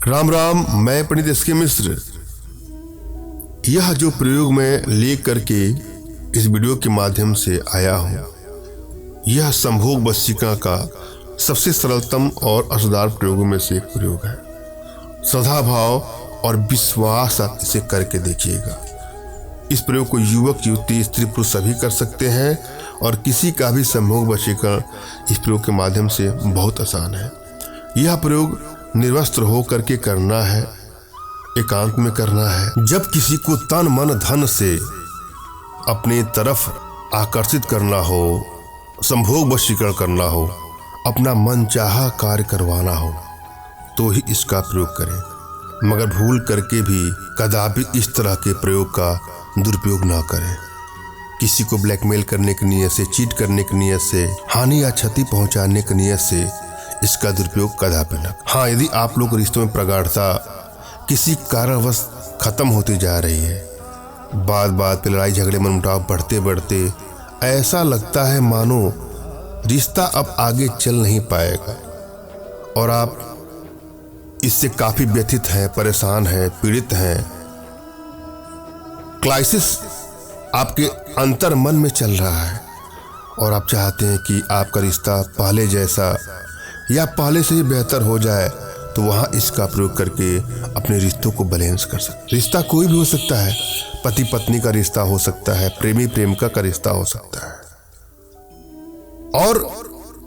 राम राम, मैं पंडित एस.के. मिश्र। यह जो प्रयोग मैं ले करके इस वीडियो के माध्यम से आया हूँ, यह संभोग वशीकरण का सबसे सरलतम और असरदार प्रयोगों में से एक प्रयोग है। श्रद्धा भाव और विश्वास साथ इसे करके देखिएगा। इस प्रयोग को युवक, युवती, स्त्री, पुरुष सभी कर सकते हैं और किसी का भी संभोग वशीकरण इस प्रयोग के माध्यम से बहुत आसान है। यह प्रयोग निर्वस्त्र हो करके करना है, एकांत में करना है। जब किसी को तन मन धन से अपनी तरफ आकर्षित करना हो, संभोग वशीकरण करना हो, अपना मन चाहा कार्य करवाना हो, तो ही इसका प्रयोग करें। मगर भूल करके भी कदापि इस तरह के प्रयोग का दुरुपयोग ना करें। किसी को ब्लैकमेल करने की नीयत से, चीट करने की नीयत से, हानि या क्षति पहुंचाने की नीयत से इसका दुरुपयोग कदापि न। हाँ, यदि आप लोग रिश्तों में प्रगाढ़ता किसी कारणवश खत्म होती जा रही है, बात बात पे लड़ाई झगड़े मनमुटाव बढ़ते बढ़ते ऐसा लगता है मानो रिश्ता अब आगे चल नहीं पाएगा और आप इससे काफी व्यथित हैं, परेशान हैं, पीड़ित हैं, क्राइसिस आपके अंतर मन में चल रहा है और आप चाहते हैं कि आपका रिश्ता पहले जैसा या पहले से ही बेहतर हो जाए, तो वहां इसका प्रयोग करके अपने रिश्तों को बैलेंस कर सकते। रिश्ता कोई भी हो सकता है, पति पत्नी का रिश्ता हो सकता है, प्रेमी प्रेमिका का रिश्ता हो सकता है। और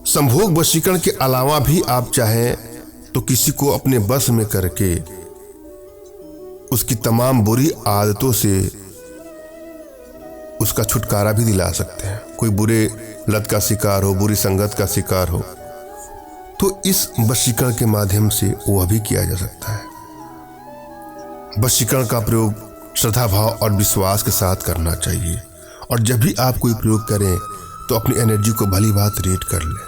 संभोग वशीकरण के अलावा भी आप चाहें तो किसी को अपने बस में करके उसकी तमाम बुरी आदतों से उसका छुटकारा भी दिला सकते हैं। कोई बुरे लत का शिकार हो, बुरी संगत का शिकार हो, तो इस वशीकरण के माध्यम से वह भी किया जा सकता है। वशीकरण का प्रयोग श्रद्धा भाव और विश्वास के साथ करना चाहिए और जब भी आप कोई प्रयोग करें तो अपनी एनर्जी को भली बात रेट कर लें।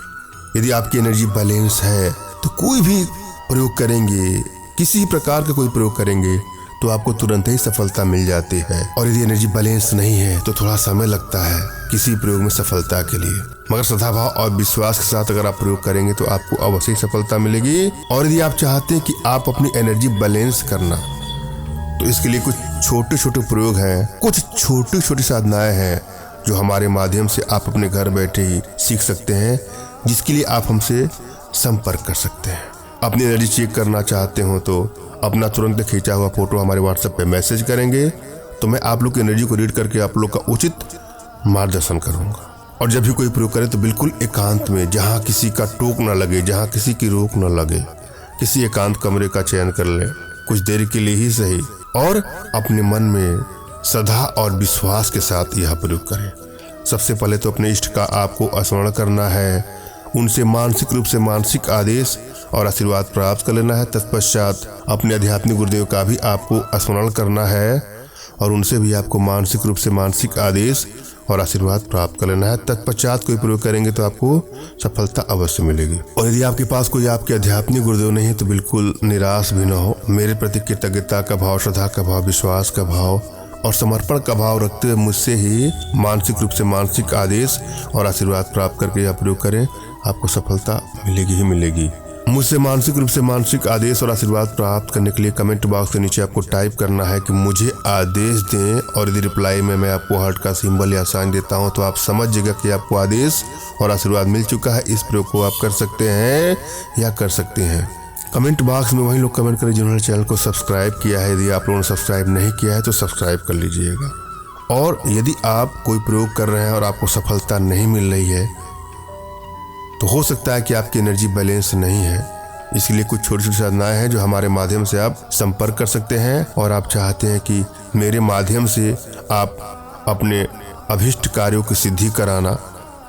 यदि आपकी एनर्जी बैलेंस है तो कोई भी प्रयोग करेंगे, किसी प्रकार का कोई प्रयोग करेंगे तो आपको तुरंत ही सफलता मिल जाती है। और यदि एनर्जी बैलेंस नहीं है तो थोड़ा समय लगता है किसी प्रयोग में सफलता के लिए। मगर श्रद्धा भाव और विश्वास के साथ अगर आप प्रयोग करेंगे तो आपको अवश्य सफलता मिलेगी। और यदि आप चाहते हैं कि आप अपनी एनर्जी बैलेंस करना, तो इसके लिए कुछ छोटे छोटे प्रयोग हैं, कुछ छोटी छोटी साधनाएं हैं जो हमारे माध्यम से आप अपने घर बैठे ही सीख सकते हैं, जिसके लिए आप हमसे संपर्क कर सकते हैं। अपनी एनर्जी चेक करना चाहते हो तो अपना तुरंत खींचा हुआ फोटो हमारे व्हाट्सएप पे मैसेज करेंगे तो मैं आप लोग की एनर्जी को रीड करके आप लोग का उचित मार्गदर्शन करूंगा। और जब भी कोई प्रयोग करें तो बिल्कुल एकांत में, जहां किसी का टोक न लगे, जहां किसी की रोक न लगे, किसी एकांत कमरे का चयन कर लें, कुछ देर के लिए ही सही, और अपने मन में श्रद्धा और विश्वास के साथ यह प्रयोग करें। सबसे पहले तो अपने इष्ट का आपको स्मरण करना है, उनसे मानसिक रूप से मानसिक आदेश और आशीर्वाद प्राप्त कर लेना है। तत्पश्चात अपने आध्यात्मिक गुरुदेव का भी आपको स्मरण करना है और उनसे भी आपको मानसिक रूप से मानसिक आदेश और आशीर्वाद प्राप्त कर लेना है। तत्पश्चात कोई प्रयोग करेंगे तो आपको सफलता अवश्य मिलेगी। और यदि आपके पास कोई आपके आध्यात्मिक गुरुदेव नहीं है तो बिल्कुल निराश भी न हो। मेरे प्रति कृतज्ञता का भाव, श्रद्धा का भाव, विश्वास का भाव और समर्पण का भाव रखते हुए मुझसे ही मानसिक रूप से मानसिक आदेश और आशीर्वाद प्राप्त करके यह प्रयोग करें, आपको सफलता मिलेगी ही मिलेगी। मुझसे मानसिक रूप से मानसिक आदेश और आशीर्वाद प्राप्त करने के लिए कमेंट बॉक्स के नीचे आपको टाइप करना है कि मुझे आदेश दें, और यदि रिप्लाई में मैं आपको हार्ट का सिंबल या साइन देता हूं तो आप समझ जाइएगा कि आपको आदेश और आशीर्वाद मिल चुका है। इस प्रयोग को आप कर सकते हैं या कर सकते हैं। कमेंट बॉक्स में वही लोग कमेंट करें जिन्होंने चैनल को सब्सक्राइब किया है। यदि आप लोगों ने सब्सक्राइब नहीं किया है तो सब्सक्राइब कर लीजिएगा। और यदि आप कोई प्रयोग कर रहे हैं और आपको सफलता नहीं मिल रही है तो हो सकता है कि आपकी एनर्जी बैलेंस नहीं है। इसलिए कुछ छोटी छोटी साधनाएं हैं जो हमारे माध्यम से आप संपर्क कर सकते हैं। और आप चाहते हैं कि मेरे माध्यम से आप अपने अभिष्ट कार्यों की सिद्धि कराना,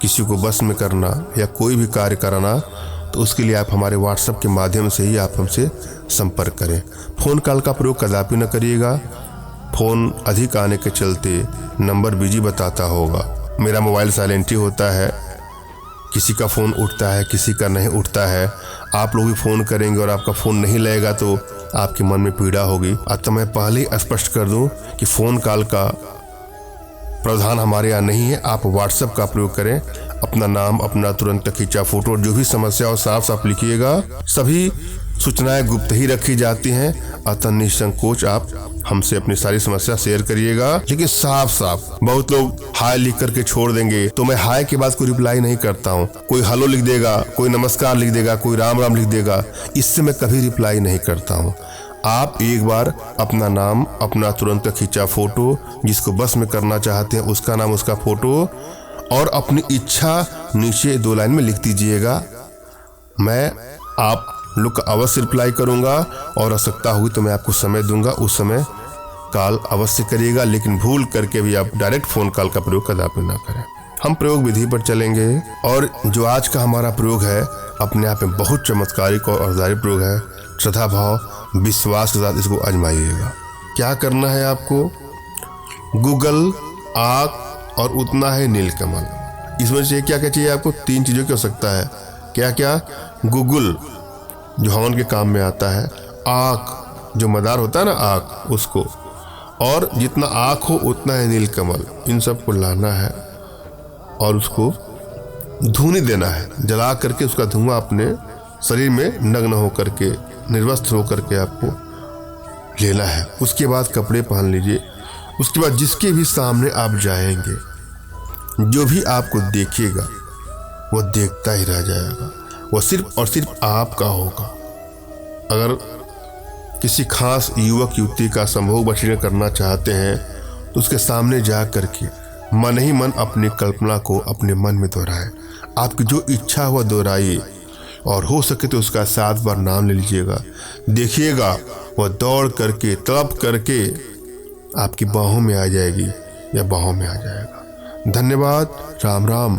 किसी को बस में करना या कोई भी कार्य कराना, तो उसके लिए आप हमारे व्हाट्सएप के माध्यम से ही आप हमसे संपर्क करें। फ़ोन कॉल का प्रयोग कदापि न करिएगा। फ़ोन अधिक आने के चलते नंबर बिजी बताता होगा। मेरा मोबाइल साइलेंट ही होता है, किसी का फ़ोन उठता है, किसी का नहीं उठता है। आप लोग भी फ़ोन करेंगे और आपका फ़ोन नहीं लगेगा तो आपके मन में पीड़ा होगी। अतः मैं पहले ही स्पष्ट कर दूं कि फ़ोन कॉल का प्रावधान हमारे यहाँ नहीं है। आप व्हाट्सएप का प्रयोग करें, अपना नाम, अपना तुरंत खींचा फोटो, जो भी समस्या हो साफ साफ लिखिएगा। सभी सूचनाएं गुप्त ही रखी जाती हैं, अतः निसंकोच आप हमसे अपनी सारी समस्या शेयर करिएगा, लेकिन साफ साफ। बहुत लोग हाय लिख करके छोड़ देंगे, तो मैं हाय के बाद कोई रिप्लाई नहीं करता हूँ। कोई हेलो लिख देगा, कोई नमस्कार लिख देगा, कोई राम राम लिख देगा, इससे मैं कभी रिप्लाई नहीं करता हूँ। आप एक बार अपना नाम, अपना तुरंत खींचा फोटो, जिसको बस में करना चाहते हैं उसका नाम, उसका फोटो, और अपनी इच्छा नीचे 2 लाइन में लिख दीजिएगा। मैं आप लोग का अवश्य रिप्लाई करूंगा, और आवश्यकता हुई तो मैं आपको समय दूंगा, उस समय कॉल अवश्य करिएगा। लेकिन भूल करके भी आप डायरेक्ट फ़ोन कॉल का प्रयोग कदापि ना करें। हम प्रयोग विधि पर चलेंगे, और जो आज का हमारा प्रयोग है अपने आप में बहुत चमत्कारिक और अर्धारी प्रयोग है। श्रद्धा भाव विश्वास के साथ इसको आजमाइएगा। क्या करना है आपको? गूगल, आँख और उतना है नीलकमल। इसमें से क्या क्या चाहिए आपको? 3 चीज़ों की आवश्यकता है। क्या क्या? गूगल जो हवन के काम में आता है, आँख जो मदार होता है ना आँख, उसको, और जितना आँख हो उतना है नीलकमल। इन सब को लाना है और उसको धूनी देना है, जला करके उसका धुआं अपने शरीर में नग्न हो करके, निर्वस्त्र हो करके आपको लेना है। उसके बाद कपड़े पहन लीजिए। उसके बाद जिसके भी सामने आप जाएंगे, जो भी आपको देखेगा वो देखता ही रह जाएगा। वो सिर्फ और सिर्फ आपका होगा। अगर किसी खास युवक युवती का संभोग वशीकरण करना चाहते हैं तो उसके सामने जा करके मन ही मन अपनी कल्पना को अपने मन में दोहराएं। आपकी जो इच्छा हुआ दोहराइए, और हो सके तो उसका 7 बार नाम ले लीजिएगा। देखिएगा वह दौड़ करके, तड़प करके आपकी बाहों में आ जाएगी या बाहों में आ जाएगा। धन्यवाद। राम राम।